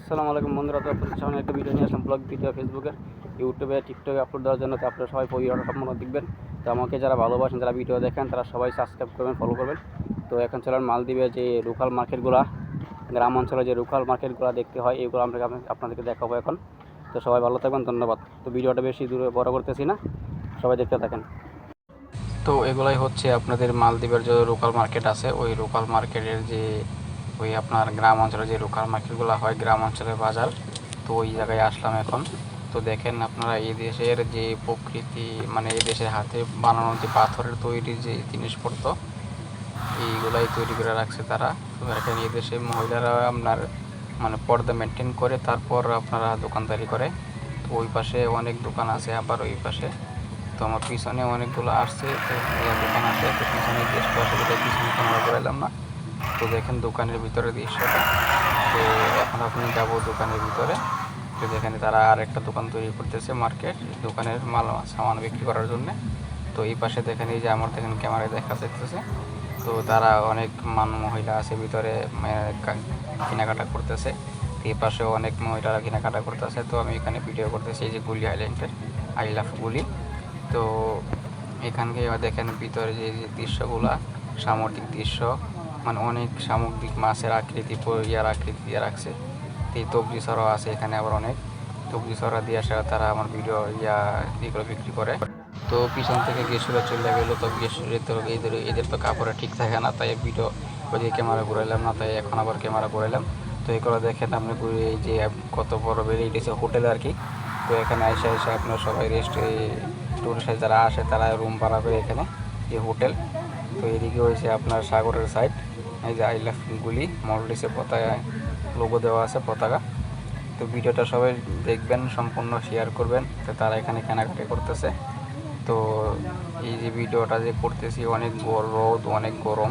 আসসালামু আলাইকুম বন্ধুরা, তো আপনাদের সামনে একটা ভিডিও নিয়ে আসলাম। ব্লগ ভিডিও ফেসবুকের, ইউটিউবে, টিকটকে আপলোড দেওয়ার জন্য। তো আপনারা সবাই ভিডিওটা সম্পূর্ণ দেখবেন। তো আমাকে যারা ভালোবাসেন, যারা ভিডিও দেখেন, তারা সবাই সাবস্ক্রাইব করবেন, ফলো করবেন। তো এখন চলেন মালদ্বীপের যে লোকাল মার্কেটগুলো, গ্রাম অঞ্চলে যে লোকাল মার্কেটগুলো দেখতে হয়, এইগুলো আমরা আপনাদেরকে দেখাবো এখন। তো সবাই ভালো থাকবেন, ধন্যবাদ। তো ভিডিওটা বেশি দূরে বড় করতেছি না, সবাই দেখতে থাকেন। তো এগুলাই হচ্ছে আপনাদের মালদ্বীপের যে লোকাল মার্কেট আছে, ওই লোকাল মার্কেটের যে ওই আপনার গ্রাম অঞ্চলে যে লোকাল মার্কেটগুলো হয়, গ্রাম অঞ্চলের বাজার। তো ওই জায়গায় আসলাম এখন। তো দেখেন আপনারা, এই দেশের যে প্রকৃতি, মানে এই দেশের হাতে বানানো যে পাথরের তৈরি যে জিনিসপত্র, এইগুলাই তৈরি করে রাখছে তারা। তো এখানে এই দেশে মহিলারা আপনার মানে পর্দা মেনটেন করে, তারপর আপনারা দোকানদারি করে। তো ওই পাশে অনেক দোকান আছে, আবার ওই পাশে তো আমার পিছনে অনেকগুলো আসছে, তো দোকান আছে। তো পিছনে গেস্ট আসে, পিছনে ক্যামেরা করাইলাম না। তো দেখেন দোকানের ভিতরে দৃশ্যটা। তো এখন আপনি যাবো দোকানের ভিতরে। তো যেখানে তারা আর একটা দোকান তৈরি করতেছে, মার্কেট, দোকানের মাল সামান বিক্রি করার জন্য। তো এই পাশে দেখেন, এই যে আমার দেখেন ক্যামেরায় দেখা যাচ্ছে। তো তারা অনেক মহিলা আছে ভিতরে, কেনাকাটা করতেছে। এই পাশেও অনেক মহিলারা কেনাকাটা করতেছে। তো আমি এখানে ভিডিও করতেছি, এই যে গুলি আইল্যান্ডের, আই লাভ গুলি। তো এখানকে দেখেন ভিতরে যে দৃশ্যগুলা, সামুদ্রিক দৃশ্য, মানে অনেক সামুদ্রিক মাছের আকৃতি আকৃতি দিয়ে রাখছে। এই তবজি সরাও আছে এখানে, আবার অনেক তবজি সরা দিয়ে আসে তারা আমার ভিডিও এগুলো বিক্রি করে। তো পিছন থেকে গেসুরা চলে গেলো। তো গেসুরের তো এদের তো কাপড়ে ঠিক থাকে না, তাই ভিডিও ওইদিকে ক্যামেরা ঘুরাইলাম না, তাই এখন আবার ক্যামেরা ঘুরাইলাম। তো এগুলো দেখেন আপনি, এই যে কত বড় বেরিয়ে গেছে হোটেল আর কি। তো এখানে এসে আপনার সবাই টুরিস্ট যারা আসে, তারা রুম ভাড়া করে এখানে, যে হোটেল। তো এদিকে হয়েছে আপনার সাগরের সাইড, এই যে আই লাভ গুলি মলডিসে পতাকা লোগো দেওয়া আছে, পতাকা। তো ভিডিওটা সবাই দেখবেন, সম্পূর্ণ শেয়ার করবেন। তো তারা এখানে কেনাকাটি করতেছে। তো এই যে ভিডিওটা যে করতেছি, অনেক রোদ, অনেক গরম।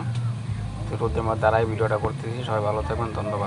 তো রোদের মধ্যে দ্বারাই ভিডিওটা করতেছি। সবাই ভালো থাকবেন, ধন্যবাদ।